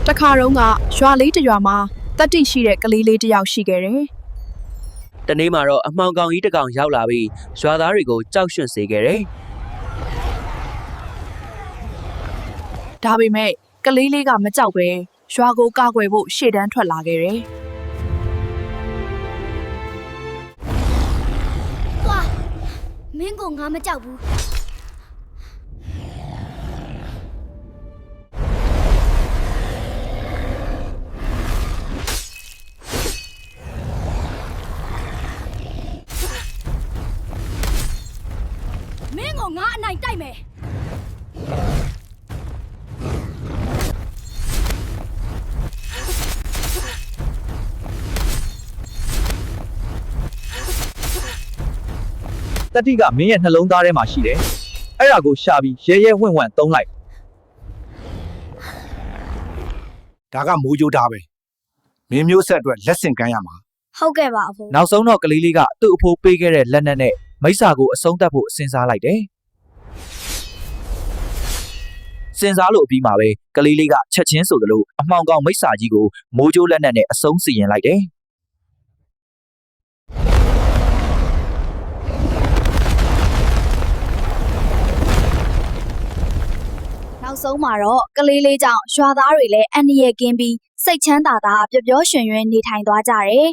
တခါတုန်းကရွာလေးတစ်ရွာမှာတတိရှိတဲ့ကလေးလေးတစ်ယောက်ရှိခဲ့တယ် တနေ့မှာတော့အမှောင်ကောင်ကြီးတစ်ကောင်ရောက်လာပြီးရွာသားတွေကိုကြောက်ရွံ့စေခဲ့တယ် ဒါပေမဲ့ကလေးလေးကမကြောက်ပဲရွာကိုကာကွယ်ဖို့ရှေ့တန်းထွက်လာခဲ့တယ် သွားမင်းကငါမကြောက်ဘူးမင်းကငါအနိုင်တိုက်မယ်တတိကမင်းရဲ့နှလုံးသားထဲမှာရှိတယ်။အဲ့ဒါကိုရှာပြီးရဲရဲဝင့်ဝင့်သုံးလိုက် ဒါကမိုးကြိုးသားပဲမင်းမျိုးဆက်အတွက်လက်ဆင့်ကမ်းရမှာ ဟုတ်ကဲ့ပါအဖိုး ။နောက်ဆုံးတော့ကလေးလေးကသူ့အဖိုးပေးခဲ့တဲ့လက်နက်နဲ့မိစ္ဆာကိုအဆုံးသတ်ဖို့စဉ်းစားလိုက်တယ်။စဉ်းစားလို့အပြီးမှာပဲကလေးလေးကချက်ချင်းဆိုသလိုအမှောင်ကောင်မိစ္ဆာကြီးကိုမိုးကြိုးလက်နက်နဲ့အဆုံးစီရင်လိုက်တယ်။ နောက်ဆုံးမှာတော့ကလေးလေးကြောင့်ရွာသားတွေလည်းအန္တရာယ်ကင်းပြီးစိတ်ချမ်းသာသာပျော်ပျော်ရွှင်ရွှင်နေထိုင်သွားကြတယ်